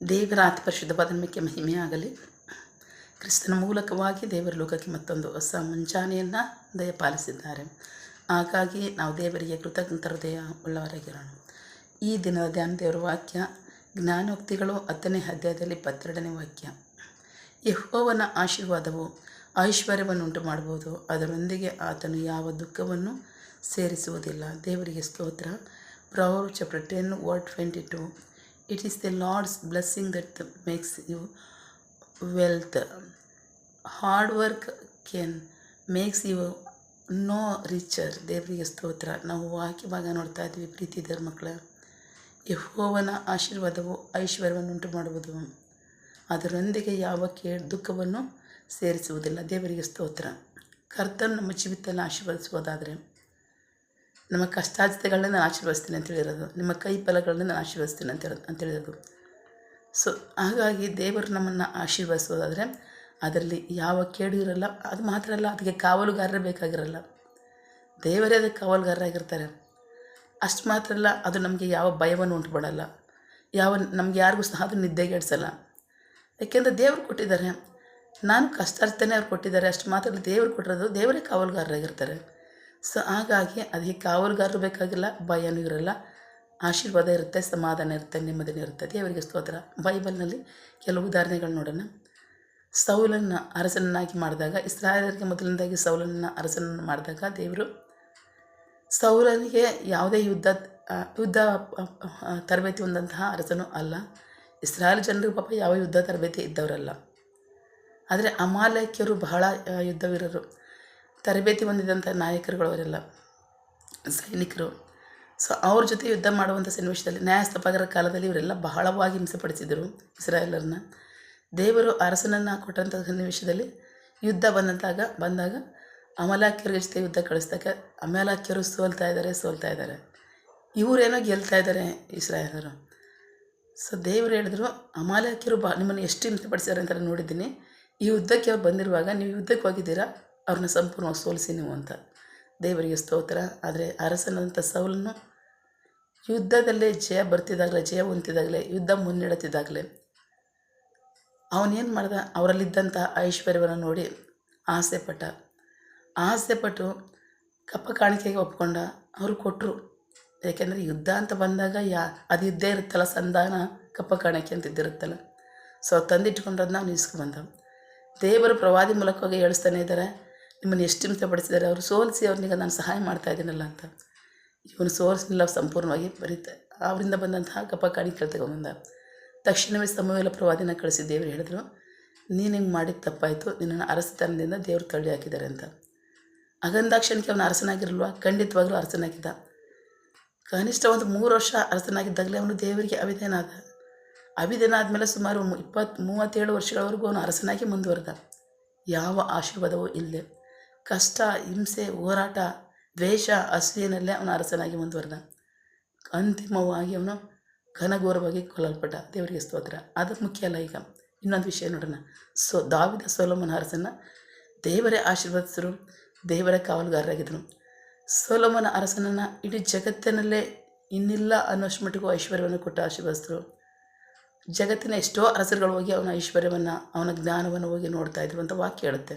ದೇವರ ಅತಿ ಪರಿಶುದ್ಧವಾದ ನಿಮಗೆ ಮಹಿಮೆಯಾಗಲಿ. ಕ್ರಿಸ್ತನ ಮೂಲಕವಾಗಿ ದೇವರ ಲೋಕಕ್ಕೆ ಮತ್ತೊಂದು ಹೊಸ ಮುಂಜಾನೆಯನ್ನು ದಯಪಾಲಿಸಿದ್ದಾರೆ. ಹಾಗಾಗಿ ನಾವು ದೇವರಿಗೆ ಕೃತಜ್ಞತ ಹೃದಯ ಉಳ್ಳವರಾಗಿರೋಣ. ಈ ದಿನದ ಧ್ಯಾನ ದೇವರ ವಾಕ್ಯ ಜ್ಞಾನೋಕ್ತಿಗಳು 10ನೇ ಅಧ್ಯಾಯದಲ್ಲಿ 12ನೇ ವಾಕ್ಯ. ಯೆಹೋವನ ಆಶೀರ್ವಾದವು ಐಶ್ವರ್ಯವನ್ನುಂಟು ಮಾಡಬಹುದು, ಅದರೊಂದಿಗೆ ಆತನು ಯಾವ ದುಃಖವನ್ನು ಸೇರಿಸುವುದಿಲ್ಲ. ದೇವರಿಗೆ ಸ್ತೋತ್ರ. Proverbs chapter 10 verse 22. It is the Lord's blessing that makes you wealth. Hard work can makes you no richer. ದೇವರಿಗೆ ಸ್ತೋತ್ರ. ನಾವು ವಾಕ್ಯಭಾಗ ನೋಡ್ತಾ ಇದ್ವಿ ಪ್ರೀತಿ ದೇವ್ರ ಮಕ್ಕಳ. ಯೆಹೋವನ ಆಶೀರ್ವಾದವು ಐಶ್ವರ್ಯವನ್ನುಂಟು ಮಾಡುವುದು, ಅದರೊಂದಿಗೆ ಯಾವ ದುಃಖವನ್ನು ಸೇರಿಸುವುದಿಲ್ಲ. ದೇವರಿಗೆ ಸ್ತೋತ್ರ. ಕರ್ತನು ನಮ್ಮ ಜೀವಿತದಲ್ಲಿ ಆಶೀರ್ವದಿಸುವುದಾದರೆ ನಮ್ಮ ಕಷ್ಟಾರ್ಜಿತಗಳನ್ನ ನಾನು ಆಶೀರ್ವದಿಸ್ತೀನಿ ಅಂತ ಹೇಳಿರೋದು, ನಿಮ್ಮ ಕೈ ಫಲಗಳನ್ನ ನಾನು ಆಶೀರ್ವದಿಸ್ತೀನಿ ಅಂತ ಹೇಳಿರೋದು. ಸೊ ಹಾಗಾಗಿ ದೇವರು ನಮ್ಮನ್ನು ಆಶೀರ್ವದಿಸೋದಾದರೆ ಅದರಲ್ಲಿ ಯಾವ ಕೇಡು ಇರಲ್ಲ. ಅದು ಮಾತ್ರ ಅಲ್ಲ, ಅದಕ್ಕೆ ಕಾವಲುಗಾರರೇ ಬೇಕಾಗಿರಲ್ಲ, ದೇವರೇ ಅದಕ್ಕೆ ಕಾವಲುಗಾರರಾಗಿರ್ತಾರೆ. ಅಷ್ಟು ಮಾತ್ರ ಅಲ್ಲ, ಅದು ನಮಗೆ ಯಾವ ಭಯವನ್ನು ಉಂಟು ಮಾಡಲ್ಲ, ನಮ್ಗೆ ಯಾರಿಗೂ ಸಹ ಅದು ನಿದ್ದೆಗೆಡಿಸಲ್ಲ. ಯಾಕೆಂದರೆ ದೇವರು ಕೊಟ್ಟಿದ್ದಾರೆ, ನಾನು ಕಷ್ಟಾರ್ಜಿತನೇ ಅವ್ರು ಕೊಟ್ಟಿದ್ದಾರೆ. ಅಷ್ಟು ಮಾತ್ರ ಅಲ್ಲ, ದೇವರು ಕೊಟ್ಟಿರೋದು, ದೇವರೇ ಕಾವಲುಗಾರರಾಗಿರ್ತಾರೆ. ಸೊ ಹಾಗಾಗಿ ಅದಕ್ಕೆ ಕಾವಲುಗಾರರು ಬೇಕಾಗಿಲ್ಲ, ಭಯನೂ ಇರಲ್ಲ, ಆಶೀರ್ವಾದ ಇರುತ್ತೆ, ಸಮಾಧಾನ ಇರುತ್ತೆ, ನೆಮ್ಮದಿನೂ ಇರುತ್ತೆ. ದೇವರಿಗೆ ಸ್ತೋತ್ರ. ಬೈಬಲ್ನಲ್ಲಿ ಕೆಲವು ಉದಾಹರಣೆಗಳು ನೋಡೋಣ. ಸೌಲನ್ನು ಅರಸನನ್ನಾಗಿ ಮಾಡಿದಾಗ, ಇಸ್ರಾಯೇಲರಿಗೆ ಮೊದಲನೇದಾಗಿ ಸೌಲನ್ನು ಅರಸನನ್ನು ಮಾಡಿದಾಗ ದೇವರು ಸೌಲನಿಗೆ ಯಾವುದೇ ಯುದ್ಧ ತರಬೇತಿ ಹೊಂದಂತಹ ಅರಸನೂ ಅಲ್ಲ. ಇಸ್ರಾಯೇಲ್ ಜನರಿಗೆ ಪಾಪ ಯಾವ ಯುದ್ಧ ತರಬೇತಿ ಇದ್ದವರಲ್ಲ. ಆದರೆ ಅಮಾಲೇಕ್ಯರು ಬಹಳ ಯುದ್ಧವೀರರು, ತರಬೇತಿ ಹೊಂದಿದಂಥ ನಾಯಕರುಗಳು ಅವರೆಲ್ಲ, ಸೈನಿಕರು. ಸೊ ಅವ್ರ ಜೊತೆ ಯುದ್ಧ ಮಾಡುವಂಥ ಸನ್ನಿವೇಶದಲ್ಲಿ ನ್ಯಾಯಸ್ಥಾಪಕರ ಕಾಲದಲ್ಲಿ ಇವರೆಲ್ಲ ಬಹಳವಾಗಿ ಹಿಂಸೆಪಡಿಸಿದರು ಇಸ್ರಾಯೇಲರನ್ನ. ದೇವರು ಅರಸನನ್ನು ಕೊಟ್ಟಂಥ ಸನ್ನಿವೇಶದಲ್ಲಿ ಯುದ್ಧ ಬಂದಾಗ ಅಮಾಲೇಕ್ಯರ ಜೊತೆ ಯುದ್ಧ ಕಳಿಸಿದಾಗ ಅಮಾಲೇಕ್ಯರು ಸೋಲ್ತಾ ಇದ್ದಾರೆ. ಇವರೇನೋ ಗೆಲ್ತಾ ಇದ್ದಾರೆ ಇಸ್ರಾಯೇಲರು. ಸೊ ದೇವರು ಹೇಳಿದ್ರು, ಅಮಾಲೇಕ್ಯರು ನಿಮ್ಮನ್ನು ಎಷ್ಟು ಹಿಂಸೆಪಡಿಸಿದ್ದಾರೆ ಅಂತ ನೋಡಿದ್ದೀನಿ, ಈ ಯುದ್ಧಕ್ಕೆ ಅವ್ರು ಬಂದಿರುವಾಗ ನೀವು ಯುದ್ಧಕ್ಕೆ ಹೋಗಿದ್ದೀರಾ, ಅವ್ರನ್ನ ಸಂಪೂರ್ಣವಾಗಿ ಸೋಲಿಸಿ ನೀವು ಅಂತ. ದೇವರಿಗೆ ಸ್ತೋತ್ರ. ಆದರೆ ಅರಸನಂಥ ಸೌಲನು ಯುದ್ಧದಲ್ಲೇ ಜಯ ಹೊಂದಿದಾಗಲೇ ಯುದ್ಧ ಮುನ್ನಡೆತಿದ್ದಾಗಲೇ ಅವನೇನು ಮಾಡ್ದ, ಅವರಲ್ಲಿದ್ದಂಥ ಐಶ್ವರ್ಯವನ್ನು ನೋಡಿ ಆಸೆಪಟ್ಟು ಕಪ್ಪ ಕಾಣಿಕೆಗೆ ಒಪ್ಕೊಂಡ. ಅವರು ಕೊಟ್ಟರು. ಯಾಕೆಂದರೆ ಯುದ್ಧ ಅಂತ ಬಂದಾಗ ಅದು ಇದ್ದೇ ಇರುತ್ತಲ್ಲ, ಸಂಧಾನ ಕಪ್ಪ ಕಾಣಿಕೆ ಅಂತ ಇದ್ದಿರುತ್ತಲ್ಲ. ಸೊ ತಂದಿಟ್ಕೊಂಡ್ರದನ್ನ ಅವ್ನು ಇಸ್ಕೊಂಡ್ಬಂದ. ದೇವರು ಪ್ರವಾದಿ ಮೂಲಕವಾಗಿ ಹೇಳಿಸ್ತಾನೆ ಇದ್ದಾರೆ, ನಿಮ್ಮನ್ನು ಎಷ್ಟು ಹಿಂಸೆಪಡಿಸಿದ್ದಾರೆ, ಅವರು ಸೋಲಿಸಿ ಅವ್ರನಿಗೆ ನಾನು ಸಹಾಯ ಮಾಡ್ತಾ ಇದ್ದೀನಲ್ಲ ಅಂತ. ಇವನು ಸೋಲಿಸಲಿಲ್ಲ, ಸಂಪೂರ್ಣವಾಗಿ ಅವರಿಂದ ಬಂದಂತಹ ಕಪ್ಪ ಕಾಣಿಕೆ ತಗೊಂಬಂದ. ತಕ್ಷಣವೇ ಸಮುವೇಲ ಪ್ರವಾದಿನ ಕಳಿಸಿ ದೇವರು ಹೇಳಿದ್ರು, ನೀನು ಹಿಂಗೆ ಮಾಡಿದ ತಪ್ಪಾಯಿತು, ನಿನ್ನನ್ನು ಅರಸತನದಿಂದ ದೇವರು ತಳ್ಳಿ ಹಾಕಿದ್ದಾರೆ ಅಂತ. ಅಗಂದಾಕ್ಷಣಕ್ಕೆ ಅವನು ಅರಸನಾಗಿರಲ್ವ? ಖಂಡಿತವಾಗ್ಲೂ ಅರಸನಾಗಿದ್ದ. ಕನಿಷ್ಠ ಒಂದು 3 ವರ್ಷ ಅರಸನಾಗಿದ್ದಾಗಲೇ ಅವನು ದೇವರಿಗೆ ಅವಿಧೇನ ಆದಮೇಲೆ ಸುಮಾರು 37 ವರ್ಷಗಳವರೆಗೂ ಅವನು ಅರಸನಾಗಿ ಮುಂದುವರೆದ. ಯಾವ ಆಶೀರ್ವಾದವೂ ಇಲ್ಲದೆ ಕಷ್ಟ, ಹಿಂಸೆ, ಹೋರಾಟ, ದ್ವೇಷ, ಅಸೂಯೆನಲ್ಲೇ ಅವನು ಅರಸನಾಗಿ ಮುಂದುವರೆದ. ಅಂತಿಮವಾಗಿ ಅವನು ಘನಘೋರವಾಗಿ ಕೊಲ್ಲಲ್ಪಟ್ಟ. ದೇವರಿಗೆ ಸ್ತೋತ್ರ. ಅದಕ್ಕೆ ಮುಖ್ಯ ಅಲ್ಲ. ಈಗ ಇನ್ನೊಂದು ವಿಷಯ ನೋಡೋಣ. ದಾವೀದ ಸೊಲೊಮೋನ ಅರಸನ ದೇವರೇ ಆಶೀರ್ವದಿಸಿದ್ರು, ದೇವರೇ ಕಾವಲುಗಾರರಾಗಿದ್ದರು. ಸೊಲೊಮೋನ ಅರಸನನ್ನು ಇಡೀ ಜಗತ್ತಿನಲ್ಲೇ ಇನ್ನಿಲ್ಲ ಅನ್ನೋಷ್ಟು ಮಟ್ಟಿಗೂ ಐಶ್ವರ್ಯವನ್ನು ಕೊಟ್ಟು ಆಶೀರ್ವದಿಸಿದ್ರು. ಜಗತ್ತಿನ ಎಷ್ಟೋ ಅರಸರುಗಳು ಹೋಗಿ ಅವನ ಐಶ್ವರ್ಯವನ್ನು, ಅವನ ಜ್ಞಾನವನ್ನು ಹೋಗಿ ನೋಡ್ತಾ ಇದ್ರು ಅಂತ ವಾಕ್ಯ ಹೇಳುತ್ತೆ.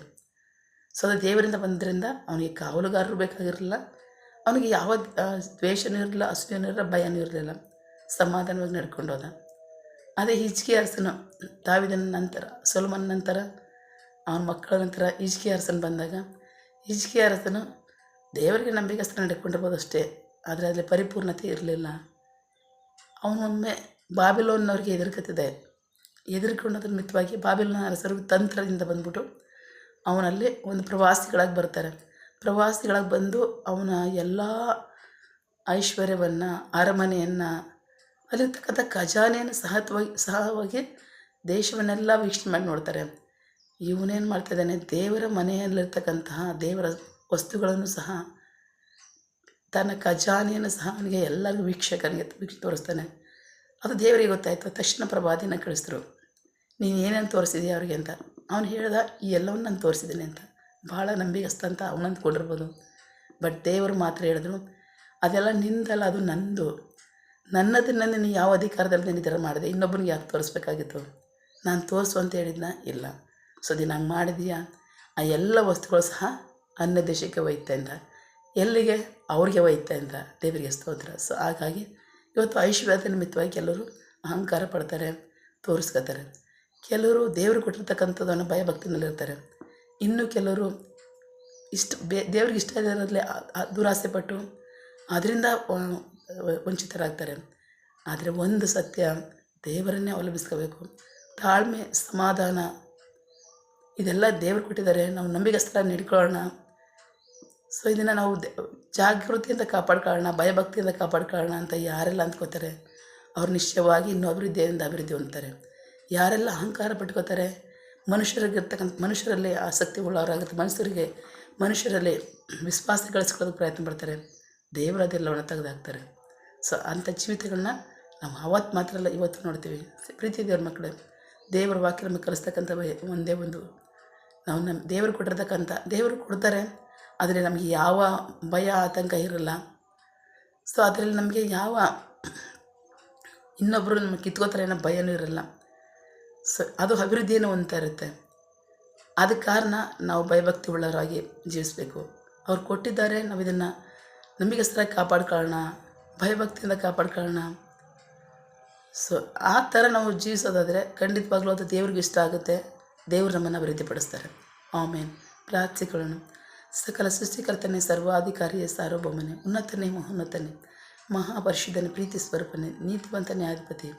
ಸೊ ಅದು ದೇವರಿಂದ ಬಂದ್ರಿಂದ ಅವನಿಗೆ ಕಾವಲುಗಾರರು ಬೇಕಾಗಿರಲಿಲ್ಲ, ಅವನಿಗೆ ಯಾವ ದ್ವೇಷನೂ ಇರಲಿಲ್ಲ, ಅಸೂಯೆನೂ ಇರಲಿಲ್ಲ, ಭಯನೂ ಇರಲಿಲ್ಲ, ಸಮಾಧಾನವಾಗಿ ನಡ್ಕೊಂಡು ಹೋದ. ಅದೇ ಹಿಜ್ಕೀಯ ಅರಸನು ದಾವೀದನ ನಂತರ, ಸೊಲೊಮೋನ ನಂತರ, ಅವನ ಮಕ್ಕಳ ನಂತರ ಹಿಜ್ಕೀಯ ಅರಸನ ಬಂದಾಗ, ಹಿಜ್ಕೀಯ ಅರಸನು ದೇವರಿಗೆ ನಂಬಿಕಸ್ಥ ನಡ್ಕೊಂಡಿರ್ಬೋದು ಅಷ್ಟೇ, ಆದರೆ ಅದರಲ್ಲಿ ಪರಿಪೂರ್ಣತೆ ಇರಲಿಲ್ಲ. ಅವನೊಮ್ಮೆ ಬಾಬಿಲೋನ್ನವ್ರಿಗೆ ಎದುರ್ಕೊಂಡೋದ್ರ ಮಿತವಾಗಿ ಬಾಬಿಲೋನ ಅರಸರು ತಂತ್ರದಿಂದ ಬಂದ್ಬಿಟ್ಟು ಅವನಲ್ಲಿ ಒಂದು ಪ್ರವಾಸಿಗಳಾಗಿ ಬರ್ತಾರೆ. ಪ್ರವಾಸಿಗಳಾಗಿ ಬಂದು ಅವನ ಎಲ್ಲ ಐಶ್ವರ್ಯವನ್ನು, ಅರಮನೆಯನ್ನು, ಅಲ್ಲಿರ್ತಕ್ಕಂಥ ಖಜಾನೆಯನ್ನು ಸಹವಾಗಿ ದೇಶವನ್ನೆಲ್ಲ ವೀಕ್ಷಣೆ ಮಾಡಿ ನೋಡ್ತಾರೆ. ಇವನೇನು ಮಾಡ್ತಾಯಿದ್ದಾನೆ, ದೇವರ ಮನೆಯಲ್ಲಿರ್ತಕ್ಕಂತಹ ದೇವರ ವಸ್ತುಗಳನ್ನು ಸಹ, ತನ್ನ ಖಜಾನೆಯನ್ನು ಸಹ ಅವನಿಗೆ ಎಲ್ಲರಿಗೂ ವೀಕ್ಷಕನಿಗೆ ತೋರಿಸ್ತಾನೆ. ಅದು ದೇವರಿಗೆ ಗೊತ್ತಾಯಿತು. ತಕ್ಷಣ ಪ್ರವಾದಿನ ಕಳಿಸಿದ್ರು, ನೀನು ಏನೇನು ತೋರಿಸಿದೀಯ ಅವ್ರಿಗೆ ಅಂತ. ಅವನು ಹೇಳ್ದ, ಈ ಎಲ್ಲವನ್ನು ನಾನು ತೋರಿಸಿದ್ದೀನಿ ಅಂತ. ಭಾಳ ನಂಬಿಗಸ್ತ ಅಂತ ಅವನು ಅಂದ್ಕೊಂಡಿರ್ಬೋದು. ಬಟ್ ದೇವರು ಮಾತ್ರ ಹೇಳಿದ್ರು, ಅದೆಲ್ಲ ನಿಂದಲ್ಲ, ಅದು ನನ್ನದನ್ನು ನೀನು ಯಾವ ಅಧಿಕಾರದಲ್ಲಿ ನೀನು ಈ ಥರ ಮಾಡಿದೆ, ಇನ್ನೊಬ್ಬನಿಗೆ ಯಾಕೆ ತೋರಿಸ್ಬೇಕಾಗಿತ್ತು? ನಾನು ತೋರಿಸು ಅಂತ ಹೇಳಿದ್ನ? ಇಲ್ಲ. ಸೊ ನೀನು ಹಂಗೆ ಮಾಡಿದೀಯಾ? ಆ ಎಲ್ಲ ವಸ್ತುಗಳು ಸಹ ಅನ್ಯ ದೇಶಕ್ಕೆ ಒಯ್ತಾ ಇದ್ದ. ಎಲ್ಲಿಗೆ? ಅವ್ರಿಗೆ ಒಯ್ತಾ ಇದ್ದ. ದೇವರಿಗೆ ಸ್ತೋತ್ರ. ಸೊ ಹಾಗಾಗಿ ಇವತ್ತು ಐಶ್ವರ್ಯದ ನಿಮಿತ್ತವಾಗಿ ಕೆಲವರು ಅಹಂಕಾರ ಪಡ್ತಾರೆ, ತೋರಿಸ್ಕೊತಾರೆ. ಕೆಲವರು ದೇವರು ಕೊಟ್ಟಿರ್ತಕ್ಕಂಥದ್ದನ್ನು ಭಯಭಕ್ತಿನಲ್ಲಿರ್ತಾರೆ. ಇನ್ನು ಕೆಲವರು ದೇವ್ರಿಗೆ ಇಷ್ಟ ಇರೋದ್ರಲ್ಲಿ ದುರಾಸೆ ಪಟ್ಟು ಅದರಿಂದ ವಂಚಿತರಾಗ್ತಾರೆ. ಆದರೆ ಒಂದು ಸತ್ಯ, ದೇವರನ್ನೇ ಅವಲಂಬಿಸ್ಕೋಬೇಕು. ತಾಳ್ಮೆ, ಸಮಾಧಾನ ಇದೆಲ್ಲ ದೇವರು ಕೊಟ್ಟಿದ್ದಾರೆ. ನಾವು ನಂಬಿಗಸ್ತರ ಹಿಡ್ಕೊಳ್ಳೋಣ. ಸೊ ಇದನ್ನು ನಾವು ಜಾಗೃತಿಯಿಂದ ಕಾಪಾಡ್ಕೊಳ್ಳೋಣ, ಭಯಭಕ್ತಿಯಿಂದ ಕಾಪಾಡ್ಕೊಳ್ಳೋಣ ಅಂತ ಯಾರೆಲ್ಲ ಅಂದ್ಕೋತಾರೆ ಅವ್ರು ನಿಶ್ಚಯವಾಗಿ ಇನ್ನೂ ಅಭಿವೃದ್ಧಿ ಹೊಂದ್ತಾರೆ. ಯಾರೆಲ್ಲ ಅಹಂಕಾರ ಪಟ್ಕೋತಾರೆ, ಮನುಷ್ಯರಲ್ಲಿ ಆಸಕ್ತಿ ಉಳ್ಳವರಾಗುತ್ತೆ, ಮನುಷ್ಯರಲ್ಲಿ ವಿಶ್ವಾಸ ಗಳಿಸ್ಕೊಳ್ಳೋದಕ್ಕೆ ಪ್ರಯತ್ನ ಪಡ್ತಾರೆ, ದೇವರು ಅದೆಲ್ಲವನ್ನು ತೆಗೆದಾಕ್ತಾರೆ. ಸೊ ಅಂಥ ಜೀವಿತಗಳನ್ನ ನಾವು ಅವತ್ತು ಮಾತ್ರ ಅಲ್ಲ, ಇವತ್ತು ನೋಡ್ತೀವಿ. ಪ್ರೀತಿ ದೇವ್ರ ಮಕ್ಕಳೇ, ದೇವರ ವಾಕ್ಯ ನಮಗೆ ಕಲಿಸ್ತಕ್ಕಂಥ ಒಂದೇ ಒಂದು, ನಾವು ದೇವರು ಕೊಟ್ಟಿರ್ತಕ್ಕಂಥ, ದೇವರು ಕೊಡ್ತಾರೆ, ಆದರೆ ನಮಗೆ ಯಾವ ಭಯ ಆತಂಕ ಇರಲ್ಲ. ಸೊ ಅದರಲ್ಲಿ ನಮಗೆ ಯಾವ ಇನ್ನೊಬ್ಬರು ನಮಗೆ ಕಿತ್ಕೋತಾರೆ ಅನ್ನೋ ಭಯನೂ ಇರಲ್ಲ. ಸೊ ಅದು ಅಭಿವೃದ್ಧಿಯನ್ನು ಹೊಂದ್ತಾ ಇರುತ್ತೆ. ಅದಕ್ಕೆ ಕಾರಣ ನಾವು ಭಯಭಕ್ತಿ ಉಳ್ಳವರಾಗಿ ಜೀವಿಸಬೇಕು. ಅವ್ರು ಕೊಟ್ಟಿದ್ದಾರೆ, ನಾವು ಇದನ್ನು ನಂಬಿಗಸ್ತರಾಗಿ ಕಾಪಾಡ್ಕೊಳ್ಳೋಣ, ಭಯಭಕ್ತಿಯಿಂದ ಕಾಪಾಡ್ಕೊಳ್ಳೋಣ. ಸೊ ಆ ಥರ ನಾವು ಜೀವಿಸೋದಾದರೆ ಖಂಡಿತವಾಗ್ಲೂ ಅದು ದೇವ್ರಿಗೆ ಇಷ್ಟ ಆಗುತ್ತೆ. ದೇವರು ನಮ್ಮನ್ನು ಅಭಿವೃದ್ಧಿಪಡಿಸ್ತಾರೆ. ಆಮೇಲೆ ಪ್ರಾರ್ಥಿಕೊಳ್ಳೋಣ. ಸಕಲ ಸೃಷ್ಟಿಕರ್ತನೇ, ಸರ್ವಾಧಿಕಾರಿಯೇ, ಸಾರ್ವಭೌಮನೇ, ಉನ್ನತನೇ, ಮಹೋನ್ನತನೇ, ಮಹಾಪರಿಶುದ್ಧನೇ, ಪ್ರೀತಿ ಸ್ವರೂಪನೇ, ನೀತಿವಂತನೇ, ಅಧಿಪತಿ,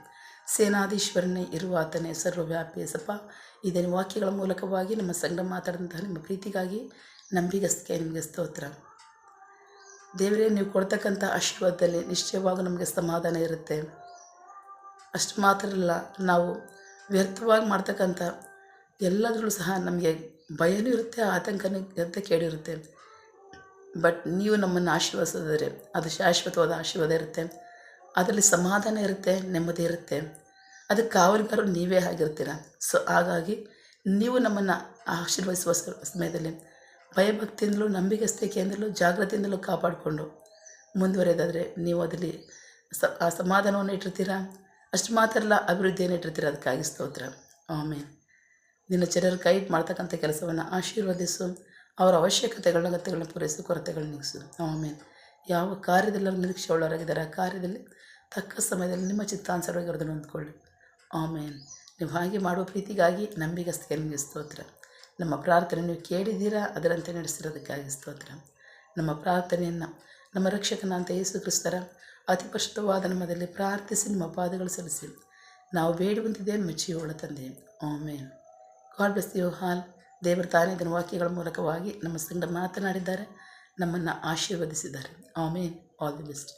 ಸೇನಾಧೀಶ್ವರನೇ, ಇರುವಾತನೇ, ಸರ್ವವ್ಯಾಪಿಯೇ. ಸಪ ಇದನ್ನು ವಾಕ್ಯಗಳ ಮೂಲಕವಾಗಿ ನಮ್ಮ ಸಂಗಡ ಮಾತಾಡಿದಂತಹ ನಿಮ್ಮ ಪ್ರೀತಿಗಾಗಿ ನಂಬಿಗಸ್ತಿಗೆ ನಿಮಗೆ ಸ್ತೋತ್ರ. ದೇವರೇ, ನೀವು ಕೊಡ್ತಕ್ಕಂಥ ಆಶೀರ್ವಾದದಲ್ಲಿ ನಿಶ್ಚಯವಾಗಿ ನಮಗೆ ಸಮಾಧಾನ ಇರುತ್ತೆ. ಅಷ್ಟು ಮಾತ್ರ ಅಲ್ಲ, ನಾವು ವ್ಯರ್ಥವಾಗಿ ಮಾಡ್ತಕ್ಕಂಥ ಎಲ್ಲದರಲ್ಲೂ ಸಹ ನಮಗೆ ಭಯನೂ ಇರುತ್ತೆ, ಆತಂಕನೂ ಇರುತ್ತೆ, ಕೇಳಿರುತ್ತೆ. ಬಟ್ ನೀವು ನಮ್ಮನ್ನು ಆಶೀರ್ವದಿಸಿದರೆ ಅದು ಶಾಶ್ವತವಾದ ಆಶೀರ್ವಾದ ಇರುತ್ತೆ. ಅದರಲ್ಲಿ ಸಮಾಧಾನ ಇರುತ್ತೆ, ನೆಮ್ಮದಿ ಇರುತ್ತೆ. ಅದಕ್ಕೆ ಕಾವಲುಗಾರರು ನೀವೇ ಆಗಿರ್ತೀರ. ಸೊ ಹಾಗಾಗಿ ನೀವು ನಮ್ಮನ್ನು ಆಶೀರ್ವದಿಸುವ ಸಮಯದಲ್ಲಿ ಭಯಭಕ್ತಿಯಿಂದಲೂ, ನಂಬಿಗಸ್ತಿಕೆಯಿಂದಲೂ, ಜಾಗ್ರತೆಯಿಂದಲೂ ಕಾಪಾಡಿಕೊಂಡು ಮುಂದುವರೆಯೋದಾದರೆ ನೀವು ಅದರಲ್ಲಿ ಆ ಸಮಾಧಾನವನ್ನು ಇಟ್ಟಿರ್ತೀರ. ಅಷ್ಟು ಮಾತ್ರ ಅಲ್ಲ, ಅಭಿವೃದ್ಧಿಯನ್ನು ಇಟ್ಟಿರ್ತೀರ. ಅದಕ್ಕಾಗಿ ಸ್ತೋತ್ರ. ಆಮೇಲೆ ದಿನಚರ್ಯರ ಕೈ ಮಾಡ್ತಕ್ಕಂಥ ಕೆಲಸವನ್ನು ಆಶೀರ್ವದಿಸು. ಅವರ ಅಗತ್ಯಗಳನ್ನ ಪೂರೈಸು, ಕೊರತೆಗಳನ್ನ ನೀಗಿಸು. ಆಮೇಲೆ ಯಾವ ಕಾರ್ಯದಲ್ಲಿ ಅವರು ನಿರೀಕ್ಷೆ ಉಳ್ಳವರಾಗಿದ್ದಾರೆ, ಆ ಕಾರ್ಯದಲ್ಲಿ ತಕ್ಕ ಸಮಯದಲ್ಲಿ ನಿಮ್ಮ ಚಿತ್ತಾನುಸಾರವಾಗಿ ಅವ್ರದನ್ನು ಹೊಂದ್ಕೊಳ್ಳಿ. ಆಮೇಲೆ ನೀವು ಹಾಗೆ ಮಾಡುವ ಪ್ರೀತಿಗಾಗಿ ನಂಬಿಗಸ್ತಿಗೆ ನಿಮಗೆ ಸ್ತೋತ್ರ. ನಮ್ಮ ಪ್ರಾರ್ಥನೆ ನೀವು ಕೇಳಿದ್ದೀರಾ, ಅದರಂತೆ ನಡೆಸಿರೋದಕ್ಕಾಗಿ ಸ್ತೋತ್ರ. ನಮ್ಮ ಪ್ರಾರ್ಥನೆಯನ್ನು ನಮ್ಮ ರಕ್ಷಕನಾಂತ ಯೇಸು ಕ್ರಿಸ್ತರ ಅತಿ ಪರಿಶುದ್ಧವಾದ ನಾಮದಲ್ಲಿ ಪ್ರಾರ್ಥಿಸಿ ನಿಮ್ಮ ಪಾದಗಳು ಸಲ್ಲಿಸಿ ನಾವು ಬೇಡುವಂತಿದೆ, ಮೆಚ್ಚಿಯೋಳ ತಂದೆ. Amen. God bless you all. ದೇವರು ತಾನೇ ಇದನ್ನು ವಾಕ್ಯಗಳ ಮೂಲಕವಾಗಿ ನಮ್ಮ ಸಂಗಡ ಮಾತನಾಡಿದ್ದಾರೆ, ನಮ್ಮನ್ನು ಆಶೀರ್ವದಿಸಿದ್ದಾರೆ. ಆಮೇನ್. All the best.